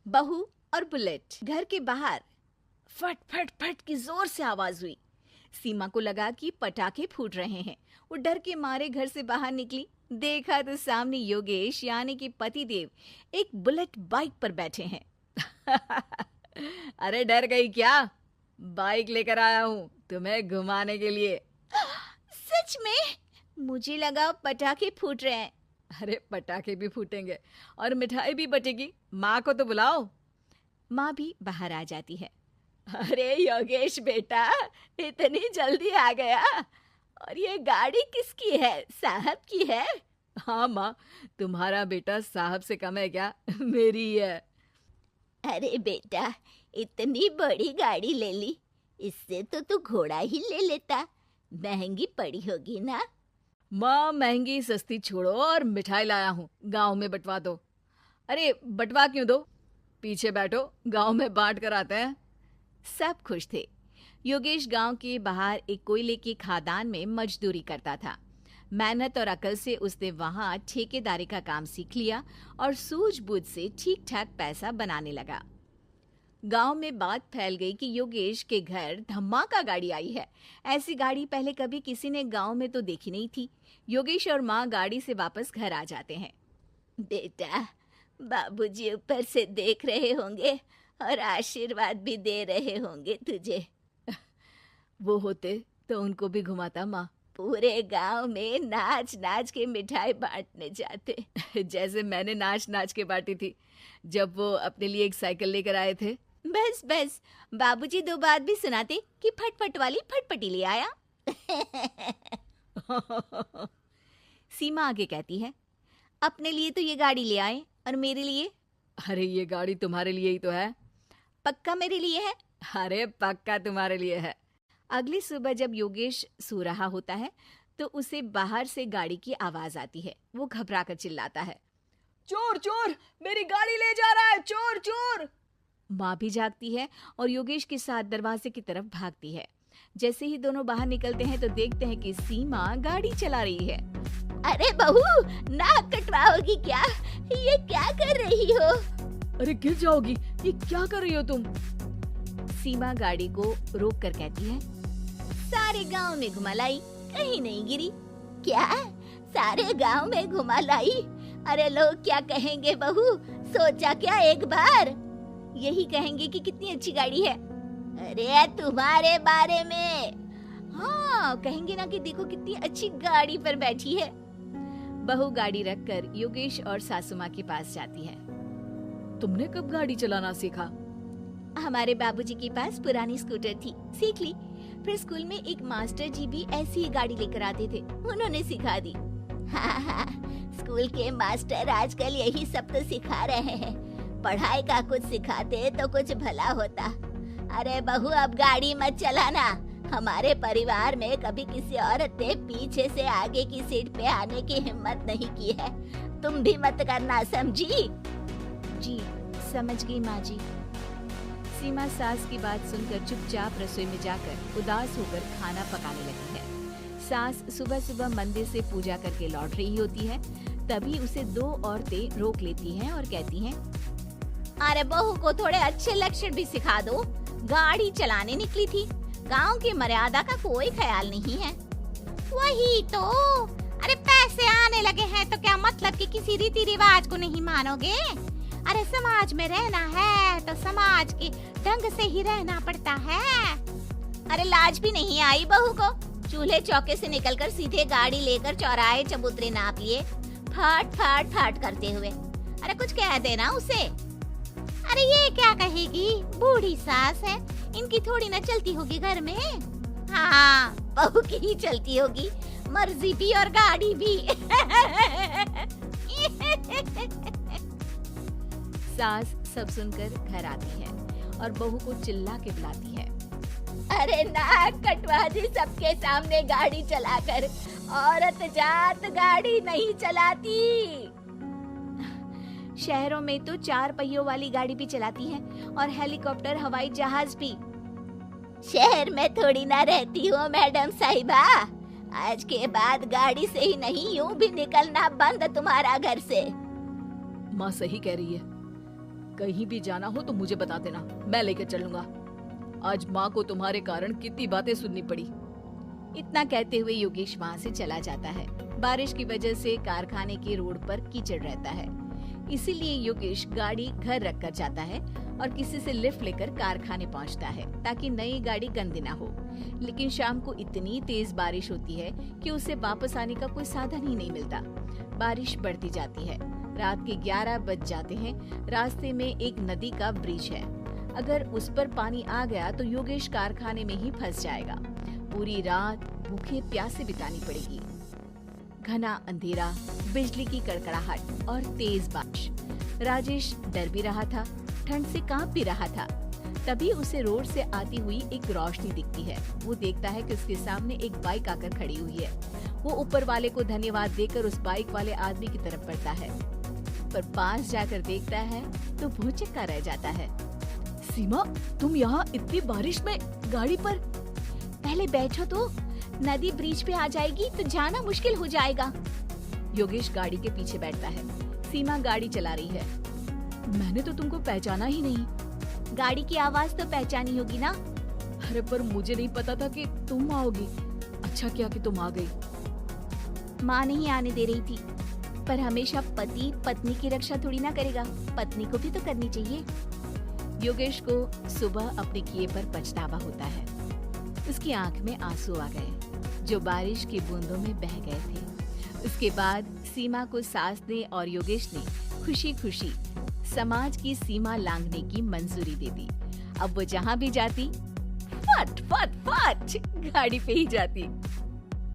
बहू और बुलेट। घर के बाहर फट फट फट की जोर से आवाज हुई। सीमा को लगा कि पटाखे फूट रहे हैं। वो डर के मारे घर से बाहर निकली। देखा तो सामने योगेश यानी कि पतिदेव एक बुलेट बाइक पर बैठे हैं। अरे डर गई क्या? बाइक लेकर आया हूँ तुम्हें घुमाने के लिए। सच में? मुझे लगा पटाखे फूट रहे हैं। अरे पटाखे भी फूटेंगे और मिठाई भी बटेगी। माँ को तो बुलाओ। माँ भी बाहर आ जाती है। अरे योगेश बेटा, इतनी जल्दी आ गया? और ये गाड़ी किसकी है? साहब की है? हाँ माँ, तुम्हारा बेटा साहब से कम है क्या? मेरी ही है। अरे बेटा, इतनी बड़ी गाड़ी ले ली, इससे तो तू घोड़ा ही ले लेता। महंगी पड़ी होगी ना? माँ महंगी सस्ती छोड़ो और मिठाई लाया हूँ, गांव में बंटवा दो। अरे बंटवा क्यों दो? पीछे बैठो, गांव में बांट कर आते हैं। सब खुश थे। योगेश गांव के बाहर एक कोयले की खदान में मजदूरी करता था। मेहनत और अकल से उसने वहां ठेकेदारी का काम सीख लिया और सूझबूझ से ठीक ठाक पैसा बनाने लगा। गांव में बात फैल गई कि योगेश के घर धमाका गाड़ी आई है। ऐसी गाड़ी पहले कभी किसी ने गांव में तो देखी नहीं थी। योगेश और माँ गाड़ी से वापस घर आ जाते हैं। बेटा, बाबूजी ऊपर से देख रहे होंगे और आशीर्वाद भी दे रहे होंगे तुझे। वो होते तो उनको भी घुमाता माँ। पूरे गांव में नाच नाच के मिठाई बांटने जाते। जैसे मैंने नाच नाच के बांटी थी जब वो अपने लिए एक साइकिल लेकर आए थे। बस बस, बाबूजी दो बात भी सुनाते कि फटफट वाली फटपटी ले आया। सीमा आगे कहती है, अपने लिए तो ये गाड़ी ले आए और मेरे लिए? अरे ये गाड़ी तुम्हारे लिए ही तो है। पक्का मेरे लिए है? अरे पक्का तुम्हारे लिए है। अगली सुबह जब योगेश सो रहा होता है तो उसे बाहर से गाड़ी की आवाज आती है। वो घबरा कर चिल्लाता है, चोर चोर, मेरी गाड़ी ले जा रहा है, चोर चोर। माँ भी जागती है और योगेश के साथ दरवाजे की तरफ भागती है। जैसे ही दोनों बाहर निकलते हैं तो देखते हैं कि सीमा गाड़ी चला रही है। अरे बहू, नाक कटवाओगी क्या? ये क्या कर रही हो? अरे गिर जाओगी, ये क्या कर रही हो तुम? सीमा गाड़ी को रोक कर कहती है, सारे गांव में घुमा लाई, कहीं नहीं गिरी। क्या? सारे गांव में घुमा लाई? अरे लोग क्या कहेंगे बहू? सोचा क्या एक बार? यही कहेंगे कि कितनी अच्छी गाड़ी है। अरे तुम्हारे बारे में। हाँ, कहेंगे ना कि देखो कितनी अच्छी गाड़ी पर बैठी है। बहू गाड़ी रखकर योगेश और सासू माँ के पास जाती है। तुमने कब गाड़ी चलाना सीखा? हमारे बाबूजी के पास पुरानी स्कूटर थी, सीख ली। फिर स्कूल में एक मास्टर जी भी ऐसी ही गाड़ी लेकर आते थे, उन्होंने सिखा दी। हाँ, स्कूल के मास्टर आजकल यही सब तो सिखा रहे हैं। पढ़ाई का कुछ सिखाते तो कुछ भला होता। अरे बहू, अब गाड़ी मत चलाना। हमारे परिवार में कभी किसी औरत ने पीछे से आगे की सीट पे आने की हिम्मत नहीं की है। तुम भी मत करना, समझी? जी समझ गई माँ जी। सीमा सास की बात सुनकर चुपचाप रसोई में जाकर उदास होकर खाना पकाने लगी है। सास सुबह सुबह मंदिर से पूजा करके लौट रही होती है। तभी उसे दो औरतें रोक लेती हैं और कहती हैं, अरे बहू को थोड़े अच्छे लक्षण भी सिखा दो। गाड़ी चलाने निकली थी, गांव की मर्यादा का कोई ख्याल नहीं है। वही तो। अरे पैसे आने लगे हैं तो क्या मतलब कि किसी रीति रिवाज को नहीं मानोगे? अरे समाज में रहना है तो समाज के ढंग से ही रहना पड़ता है। अरे लाज भी नहीं आई बहू को? चूल्हे चौके से निकलकर सीधे गाड़ी लेकर चौराहे चबूतरे नाप लिए, फट फट फट करते हुए। अरे कुछ कह देना उसे। अरे ये क्या कहेगी? बूढ़ी सास है, इनकी थोड़ी ना चलती होगी घर में। हाँ, बहू की ही चलती होगी, मर्जी भी और गाड़ी भी। सास सब सुनकर घर आती है और बहू को चिल्ला के बुलाती है, अरे नाक कटवा दी सबके सामने गाड़ी चलाकर। औरत जात गाड़ी नहीं चलाती। शहरों में तो 4 पहियों वाली गाड़ी भी चलाती है और हेलीकॉप्टर, हवाई जहाज भी। शहर में थोड़ी ना रहती हो मैडम साहिबा। आज के बाद गाड़ी से ही नहीं, यूं भी निकलना बंद तुम्हारा घर से। माँ सही कह रही है। कहीं भी जाना हो तो मुझे बता देना, मैं लेकर चलूंगा। आज माँ को तुम्हारे कारण कितनी बातें सुननी पड़ी। इतना कहते हुए योगेश वहाँ से चला जाता है। बारिश की वजह से कारखाने के रोड पर कीचड़ रहता है, इसीलिए योगेश गाड़ी घर रख कर जाता है और किसी से लिफ्ट लेकर कारखाने पहुंचता है ताकि नई गाड़ी गंदी ना हो। लेकिन शाम को इतनी तेज बारिश होती है कि उसे वापस आने का कोई साधन ही नहीं मिलता। बारिश बढ़ती जाती है, रात के 11 बज जाते हैं। रास्ते में एक नदी का ब्रिज है, अगर उस पर पानी आ गया तो योगेश कारखाने में ही फंस जाएगा। पूरी रात भूखे प्यासे बितानी पड़ेगी। घना अंधेरा, बिजली की कड़कड़ाहट और तेज बारिश। राजेश डर भी रहा था, ठंड से कांप भी रहा था। तभी उसे रोड से आती हुई एक रोशनी दिखती है। वो देखता है कि उसके सामने एक बाइक आकर खड़ी हुई है। वो ऊपर वाले को धन्यवाद देकर उस बाइक वाले आदमी की तरफ बढ़ता है, पर पास जाकर देखता है तो भौचक्का रह जाता है। सीमा, तुम यहाँ इतनी बारिश में गाड़ी पर? पहले बैठो तो, नदी ब्रिज पे आ जाएगी तो जाना मुश्किल हो जाएगा। योगेश गाड़ी के पीछे बैठता है। सीमा गाड़ी चला रही है। मैंने तो तुमको पहचाना ही नहीं। गाड़ी की आवाज तो पहचानी होगी ना? अरे पर मुझे नहीं पता था कि तुम आओगी। अच्छा किया कि तुम आ गई। माँ नहीं आने दे रही थी, पर हमेशा पति पत्नी की रक्षा थोड़ी ना करेगा, पत्नी को भी तो करनी चाहिए। योगेश को सुबह अपने किए पर पछतावा होता है। उसकी आंख में आंसू आ गए जो बारिश की बूंदों में बह गए थे। उसके बाद सीमा को सास ने और योगेश ने खुशी खुशी समाज की सीमा लांघने की मंजूरी दे दी। अब वो जहाँ भी जाती फट फट फट गाड़ी पे ही जाती।